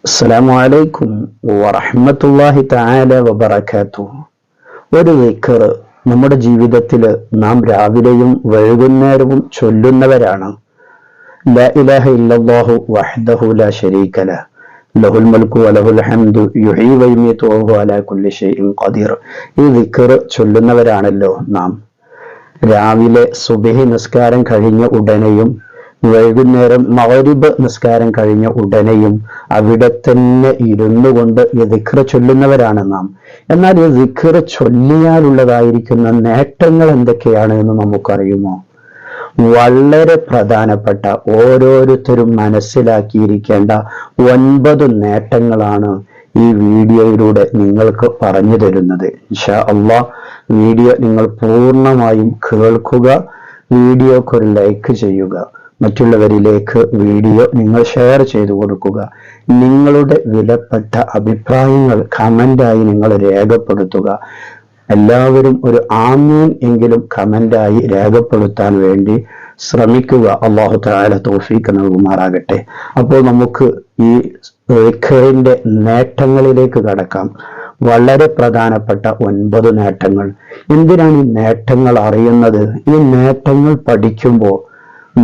അസ്സലാമു അലൈക്കും വറഹ്മത്തുള്ളാഹി തആല വബറകാതുഹു. ഒരു ദിക്ർ നമ്മുടെ ജീവിതത്തിൽ നാം രാവിലെയും വൈകുന്നേരവും ചൊല്ലുന്നവരാണ്. ലാ ഇലാഹ ഇല്ലല്ലാഹു വഹ്ദഹു ലാ ശരീക ലഹ് ലഹുൽ മുൽക്കു വലഹുൽ ഹംദു യുഹ്യി വയുമീതു വഹുവ അലാ കുല്ലി ഷൈഇൻ ഖദീർ. ഈ ദിക്ർ ചൊല്ലുന്നവരാണല്ലോ നാം. രാവിലെ സുബ്ഹി നിസ്കാരം കഴിഞ്ഞ ഉടനെയും വൈകുന്നേരം മഗ്‌രിബ് നിസ്കാരം കഴിഞ്ഞ ഉടനെയും അവിടെ തന്നെ ഇരുന്നു കൊണ്ട് ഈ ദിക്ർ ചൊല്ലുന്നവരാണ് നാം. എന്നാൽ ഈ ദിക്ർ ചൊല്ലിയാലുള്ളതായിരിക്കുന്ന നേട്ടങ്ങൾ എന്തൊക്കെയാണ് എന്ന് നമുക്കറിയുമോ? വളരെ പ്രധാനപ്പെട്ട, ഓരോരുത്തരും മനസ്സിലാക്കിയിരിക്കേണ്ട 9 നേട്ടങ്ങളാണ് ഈ വീഡിയോയിലൂടെ നിങ്ങൾക്ക് പറഞ്ഞു തരുന്നത്. ഇൻഷാ അല്ലാഹ് വീഡിയോ നിങ്ങൾ പൂർണ്ണമായും കേൾക്കുക. വീഡിയോക്ക് ഒരു ലൈക്ക് ചെയ്യുക. മറ്റുള്ളവരിലേക്ക് വീഡിയോ നിങ്ങൾ ഷെയർ ചെയ്തു കൊടുക്കുക. നിങ്ങളുടെ വിലപ്പെട്ട അഭിപ്രായങ്ങൾ കമന്റായി നിങ്ങൾ രേഖപ്പെടുത്തുക. എല്ലാവരും ഒരു ആമീൻ എങ്കിലും കമന്റായി രേഖപ്പെടുത്താൻ വേണ്ടി ശ്രമിക്കുക. അല്ലാഹു തആല തൗഫീഖ് നൽകുമാറാകട്ടെ. അപ്പോൾ നമുക്ക് ഈ ദിക്റിന്റെ നേട്ടങ്ങളിലേക്ക് കടക്കാം. വളരെ പ്രധാനപ്പെട്ട 9 നേട്ടങ്ങൾ. എന്തിനാണ് ഈ നേട്ടങ്ങൾ അറിയുന്നത്? ഈ നേട്ടങ്ങൾ പഠിക്കുമ്പോൾ,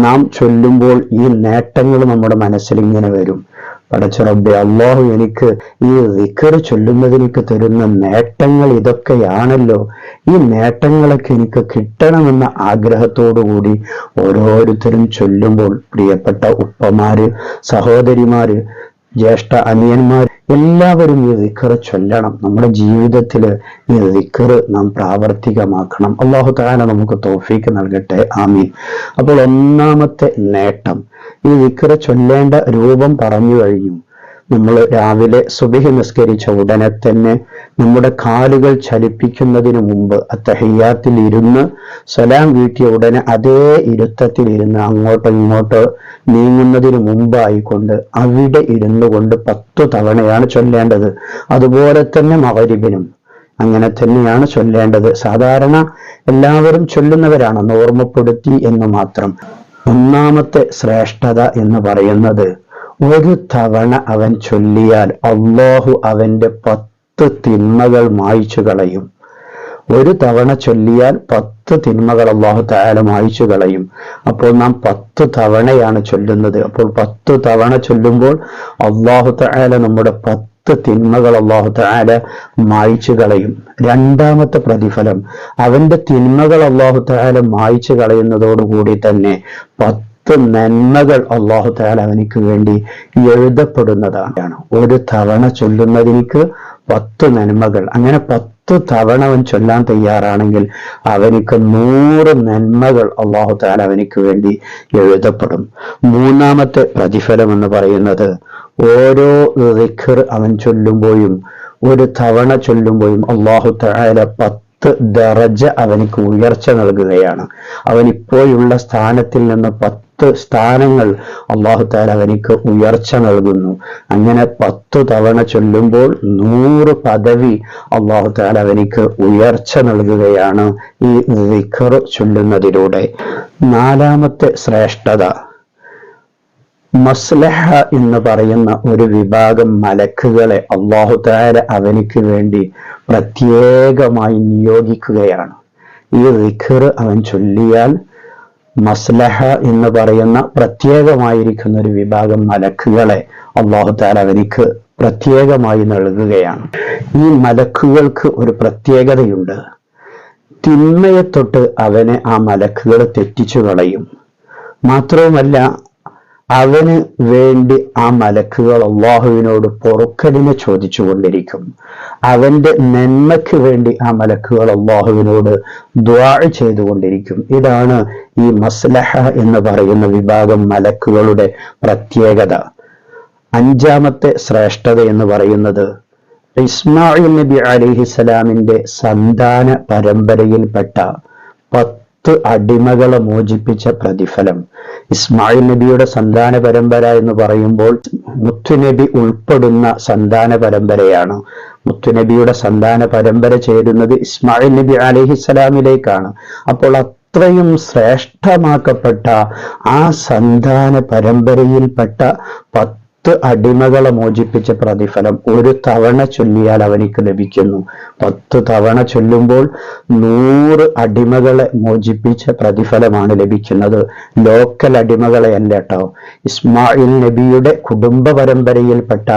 നാം ചൊല്ലുമ്പോൾ ഈ നേട്ടങ്ങൾ നമ്മുടെ മനസ്സിൽ ഇങ്ങനെ വരും. പടച്ച റബ്ബേ, അല്ലാഹു എനിക്ക് ഈ ദിക്ർ ചൊല്ലുന്നതിനൊക്കെ തരുന്ന നേട്ടങ്ങൾ ഇതൊക്കെയാണല്ലോ. ഈ നേട്ടങ്ങളൊക്കെ എനിക്ക് കിട്ടണമെന്ന ആഗ്രഹത്തോടു കൂടി ഓരോരുത്തരും ചൊല്ലുമ്പോൾ, പ്രിയപ്പെട്ട ഉപ്പമാര്, സഹോദരിമാര്, ജ്യേഷ്ഠ അനിയന്മാർ എല്ലാവരും ഈ ദിക്ർ ചൊല്ലണം. നമ്മുടെ ജീവിതത്തിൽ ഈ ദിക്ർ നാം പ്രാവർത്തികമാക്കണം. അല്ലാഹു തആല നമുക്ക് തൗഫീഖ് നൽകട്ടെ. ആമീൻ. അപ്പോൾ ഒന്നാമത്തെ നേട്ടം, ഈ ദിക്ർ ചൊല്ലേണ്ട രൂപം പറഞ്ഞു കഴിഞ്ഞു. നമ്മൾ രാവിലെ സുബ്ഹി നിസ്കരിച്ച ഉടനെ തന്നെ നമ്മുടെ കാലുകൾ ചലിപ്പിക്കുന്നതിന് മുമ്പ് അത്തഹിയ്യാത്തിൽ ഇരുന്ന് സലാം വീട്ടിയ ഉടനെ അതേ ഇരുത്തത്തിൽ ഇരുന്ന് അങ്ങോട്ടോ ഇങ്ങോട്ടോ നീങ്ങുന്നതിന് മുമ്പായിക്കൊണ്ട് അവിടെ ഇരുന്നു കൊണ്ട് 10 തവണയാണ് ചൊല്ലേണ്ടത്. അതുപോലെ തന്നെ മഗ്‌രിബിനും അങ്ങനെ തന്നെയാണ് ചൊല്ലേണ്ടത്. സാധാരണ എല്ലാവരും ചൊല്ലുന്നവരാണെന്ന് ഓർമ്മപ്പെടുത്തി എന്ന് മാത്രം. ഒന്നാമത്തെ ശ്രേഷ്ഠത എന്ന് പറയുന്നത്, ഒരു തവണ അവൻ ചൊല്ലിയാൽ അല്ലാഹു അവന്റെ 10 തിന്മകൾ മായ്ച്ചു കളയും. ഒരു തവണ ചൊല്ലിയാൽ 10 തിന്മകൾ അല്ലാഹു തആല മായ്ച്ചു കളയും. അപ്പോൾ നാം 10 തവണയാണ് ചൊല്ലുന്നത്. അപ്പോൾ 10 തവണ ചൊല്ലുമ്പോൾ അല്ലാഹു തആല നമ്മുടെ 10 തിന്മകൾ അല്ലാഹു തആല മായ്ച്ചു കളയും. രണ്ടാമത്തെ പ്രതിഫലം, അവന്റെ തിന്മകൾ അല്ലാഹു തആല മായ്ച്ചു കളയുന്നതോടുകൂടി തന്നെ 10 നന്മകൾ അല്ലാഹു തആല അവനിക്ക് വേണ്ടി എഴുതപ്പെടുന്നതാണ്. ഒരു തവണ ചൊല്ലുന്നതിനിക്ക് 10 നന്മകൾ. അങ്ങനെ 10 തവണ അവൻ ചൊല്ലാൻ തയ്യാറാണെങ്കിൽ അവനിക്ക് 100 നന്മകൾ അല്ലാഹു തആല അവനിക്ക് വേണ്ടി എഴുതപ്പെടും. മൂന്നാമത്തെ പ്രതിഫലം എന്ന് പറയുന്നത്, ഓരോ ദിക്ർ അവൻ ചൊല്ലുമ്പോഴും, ഒരു തവണ ചൊല്ലുമ്പോഴും അല്ലാഹു തആല 10 ദറജ അവനിക്ക് ഉയർച്ച നൽകുകയാണ്. അവൻ ഇപ്പോഴുള്ള സ്ഥാനത്തിൽ നിന്ന് 10 സ്ഥാനങ്ങൾ അല്ലാഹു തആല അവനിക്ക് ഉയർച്ച നൽകുന്നു. അങ്ങനെ 10 തവണ ചൊല്ലുമ്പോൾ 100 പദവി അല്ലാഹു തആല അവനിക്ക് ഉയർച്ച നൽകുകയാണ് ഈ ദിക്ർ ചൊല്ലുന്നതിലൂടെ. നാലാമത്തെ ശ്രേഷ്ഠത, മസ്ലഹ എന്ന് പറയുന്ന ഒരു വിഭാഗം മലക്കുകളെ അല്ലാഹു തആല അവനിക്ക് വേണ്ടി പ്രത്യേകമായി നിയോഗിക്കുകയാണ്. ഈ ദിക്ർ അവൻ ചൊല്ലിയാൽ മസ്ലഹ എന്ന് പറയുന്ന പ്രത്യേകമായിരിക്കുന്ന ഒരു വിഭാഗം മലക്കുകളെ അല്ലാഹു തആല അവനിക്ക് പ്രത്യേകമായി നൽകുകയാണ്. ഈ മലക്കുകൾക്ക് ഒരു പ്രത്യേകതയുണ്ട്. തിന്മയെ തൊട്ട് അവനെ ആ മലക്കുകൾ തെറ്റിച്ചു കളയും. മാത്രവുമല്ല, അവന് വേണ്ടി ആ മലക്കുകൾ അല്ലാഹുവിനോട് പൊറുക്കലിനെ ചോദിച്ചു കൊണ്ടിരിക്കും. അവന്റെ നന്മയ്ക്ക് വേണ്ടി ആ മലക്കുകൾ അല്ലാഹുവിനോട് ദുആ ചെയ്തുകൊണ്ടിരിക്കും. ഇതാണ് ഈ മസ്ലഹ എന്ന് പറയുന്ന വിഭാഗം മലക്കുകളുടെ പ്രത്യേകത. അഞ്ചാമത്തെ ശ്രേഷ്ഠത എന്ന് പറയുന്നത്, ഇസ്മാഈൽ നബി അലൈഹിസ്സലാമിന്റെ സന്താന പരമ്പരയിൽപ്പെട്ട 10 അടിമകളെ മോചിപ്പിച്ച പ്രതിഫലം. ഇസ്മായിൽ നബിയുടെ സന്താന പരമ്പര എന്ന് പറയുമ്പോൾ മുത്തുനബി ഉൾപ്പെടുന്ന സന്താന പരമ്പരയാണ്. മുത്തുനബിയുടെ സന്താന പരമ്പര ചേരുന്നത് ഇസ്മായിൽ നബി അലൈഹിസ്സലാമിലേക്കാണ്. അപ്പോൾ അത്രയും ശ്രേഷ്ഠമാക്കപ്പെട്ട ആ സന്താന പരമ്പരയിൽപ്പെട്ട 10 അടിമകളെ മോചിപ്പിച്ച പ്രതിഫലം ഒരു തവണ ചൊല്ലിയാൽ അവനിക്ക് ലഭിക്കുന്നു. 10 തവണ ചൊല്ലുമ്പോൾ 100 അടിമകളെ മോചിപ്പിച്ച പ്രതിഫലമാണ് ലഭിക്കുന്നത്. ലോക്കൽ അടിമകളെ അല്ല കേട്ടോ. ഇസ്മായിൽ നബിയുടെ കുടുംബ പരമ്പരയിൽപ്പെട്ട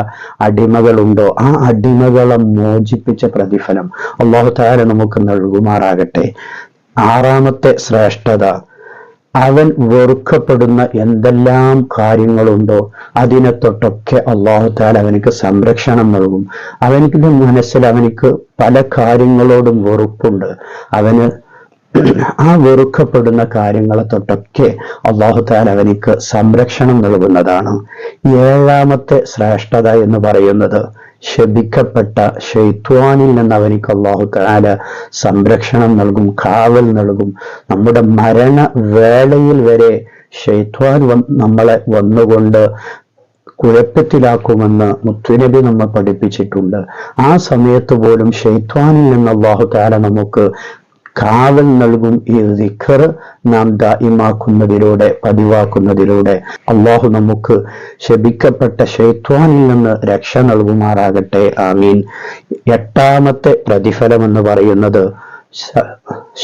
അടിമകളുണ്ടോ, ആ അടിമകളെ മോചിപ്പിച്ച പ്രതിഫലം അല്ലാഹു തആല നമുക്ക് നൽകുമാറാകട്ടെ. 6ാമത്തെ ശ്രേഷ്ഠത, അവൻ വെറുക്കപ്പെടുന്ന എന്തെല്ലാം കാര്യങ്ങളുണ്ടോ അതിനെ തൊട്ടൊക്കെ അല്ലാഹു തആല അവനിക്ക് സംരക്ഷണം നൽകും. അവനിക്ക് മനസ്സിൽ അവനിക്ക് പല കാര്യങ്ങളോടും വെറുപ്പുണ്ട്. അവന് ആ വെറുക്കപ്പെടുന്ന കാര്യങ്ങളെ തൊട്ടൊക്കെ അല്ലാഹു തആല അവനിക്ക് സംരക്ഷണം നൽകുന്നതാണ്. 7ാമത്തെ ശ്രേഷ്ഠത എന്ന് പറയുന്നത്, ശപിക്കപ്പെട്ട ശൈത്വാനിൽ നിന്ന് അവനിക്ക് അല്ലാഹു തആല സംരക്ഷണം നൽകും, കാവൽ നൽകും. നമ്മുടെ മരണവേളയിൽ വരെ ശൈത്വാൻ നമ്മളെ വന്നുകൊണ്ട് കുഴപ്പത്തിലാക്കുമെന്ന് മുത്തുനബി നമ്മെ പഠിപ്പിച്ചിട്ടുണ്ട്. ആ സമയത്ത് പോലും ശൈത്വാനിൽ നിന്ന് അല്ലാഹു തആല നമുക്ക് കാവൽ നൽകും. ഈ ദിക്ർ നാം ദായിമാക്കുന്നതിലൂടെ, പതിവാക്കുന്നതിലൂടെ അല്ലാഹു നമുക്ക് ശപിക്കപ്പെട്ട ശൈത്വാനിൽ നിന്ന് രക്ഷ നൽകുമാറാകട്ടെ. ആമീൻ. 8ാമത്തെ പ്രതിഫലം എന്ന് പറയുന്നത്,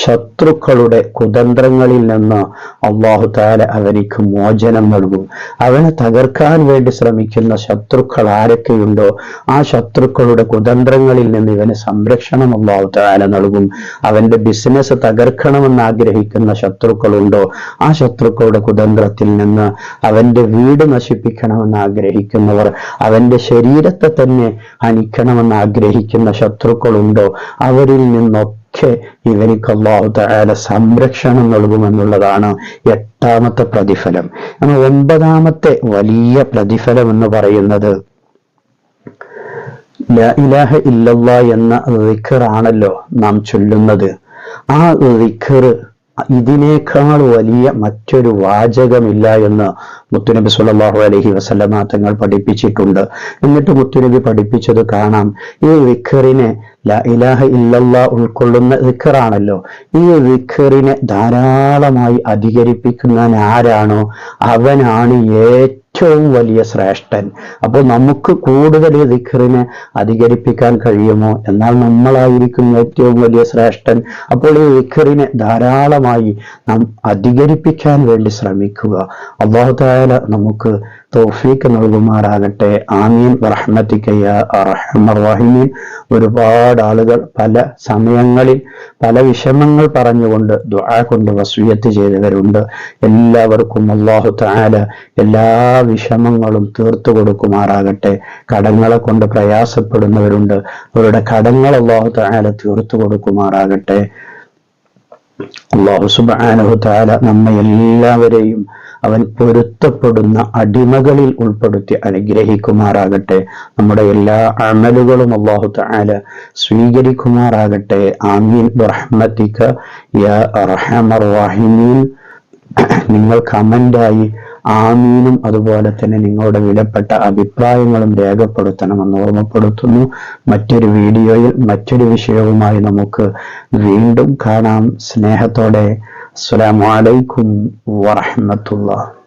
ശത്രുക്കളുടെ കുതന്ത്രങ്ങളിൽ നിന്ന് അല്ലാഹു തആല അവനിക്ക് മോചനം നൽകും. അവനെ തകർക്കാൻ വേണ്ടി ശ്രമിക്കുന്ന ശത്രുക്കൾ ആരൊക്കെയുണ്ടോ ആ ശത്രുക്കളുടെ കുതന്ത്രങ്ങളിൽ നിന്ന് ഇവന് സംരക്ഷണം അല്ലാഹു തആല നൽകും. അവന്റെ ബിസിനസ് തകർക്കണമെന്ന് ആഗ്രഹിക്കുന്ന ശത്രുക്കളുണ്ടോ ആ ശത്രുക്കളുടെ കുതന്ത്രത്തിൽ നിന്ന്, അവന്റെ വീട് നശിപ്പിക്കണമെന്ന് ആഗ്രഹിക്കുന്നവർ, അവന്റെ ശരീരത്തെ തന്നെ ഹനിക്കണമെന്ന് ആഗ്രഹിക്കുന്ന ശത്രുക്കളുണ്ടോ അവരിൽ നിന്നൊക്കെ ഇവനിക്ക് അല്ലാഹു തആല സംരക്ഷണം നൽകുമെന്നുള്ളതാണ് 8ാമത്തെ പ്രതിഫലം. 9ാമത്തെ വലിയ പ്രതിഫലം എന്ന് പറയുന്നത്, ലാ ഇലാഹ ഇല്ലല്ലാഹ് എന്ന ദിക്ർ ആണല്ലോ നാം ചൊല്ലുന്നത്. ആ ദിക്ർ ഇതിനേക്കാൾ വലിയ മറ്റൊരു വാചകമില്ല എന്ന് മുത്തുനബി സ്വല്ലല്ലാഹു അലൈഹി വസല്ലമ തങ്ങൾ പഠിപ്പിച്ചിട്ടുണ്ട്. എന്നിട്ട് മുത്തുനബി പഠിപ്പിച്ചത് കാണാം. ഈ ദിക്റിനെ, ലാ ഇലാഹ ഇല്ലല്ലാഹ് ഉൾക്കൊള്ളുന്ന ദിക്റാണല്ലോ, ഈ ദിക്റിനെ ധാരാളമായി അധികരിപ്പിക്കുന്നവൻ ആരാണോ അവനാണ് ഏറ്റവും വലിയ ശ്രേഷ്ഠൻ. അപ്പോൾ നമുക്ക് കൂടുതൽ ഈ ദിക്റിനെ അധികരിപ്പിക്കാൻ കഴിയുമോ? എന്നാൽ നമ്മളായിരിക്കും ഏറ്റവും വലിയ ശ്രേഷ്ഠൻ. അപ്പോൾ ഈ ദിക്റിനെ ധാരാളമായി നാം അധികരിപ്പിക്കാൻ വേണ്ടി ശ്രമിക്കുക. അല്ലാഹു തആല നമുക്ക് തൗഫീഖ് നൽകുമാറാകട്ടെ. ആമീൻ ബിറഹ്മതിക യാ അർഹമർ റഹീമീൻ. ഒരുപാട് ആളുകൾ പല സമയങ്ങളിൽ പല വിഷമങ്ങൾ പറഞ്ഞുകൊണ്ട് ദുആ കൊണ്ട് വസിയത്ത് ചെയ്തവരുണ്ട്. എല്ലാവർക്കും അല്ലാഹു തആല എല്ലാ വിഷമങ്ങളും തീർത്തു കൊടുക്കുമാറാകട്ടെ. കടങ്ങളെ കൊണ്ട് പ്രയാസപ്പെടുന്നവരുണ്ട്, അവരുടെ കടങ്ങൾ അല്ലാഹു തആല തീർത്തു കൊടുക്കുമാറാകട്ടെ. അല്ലാഹു സുബ്ഹാനഹു തആല നമ്മെ എല്ലാവരെയും അവൻ പൊരുത്തപ്പെടുന്ന അടിമകളിൽ ഉൾപ്പെടുത്തി അനുഗ്രഹിക്കുമാറാകട്ടെ. നമ്മുടെ എല്ലാ അമലുകളും അല്ലാഹു തആല സ്വീകരിക്കുമാറാകട്ടെ. ആമീൻ ബിറഹ്മതിക യാ അർഹമർ റഹീമീൻ. നിങ്ങൾ കമന്റായി ആമീനും അതുപോലെ തന്നെ നിങ്ങളുടെ വിലപ്പെട്ട അഭിപ്രായങ്ങളും രേഖപ്പെടുത്തണമെന്ന് ഓർമ്മപ്പെടുത്തുന്നു. മറ്റൊരു വീഡിയോയിൽ മറ്റൊരു വിഷയവുമായി നമുക്ക് വീണ്ടും കാണാം. സ്നേഹത്തോടെ. അസ്സലാമു അലൈക്കും വറഹ്മത്തുള്ളാഹി.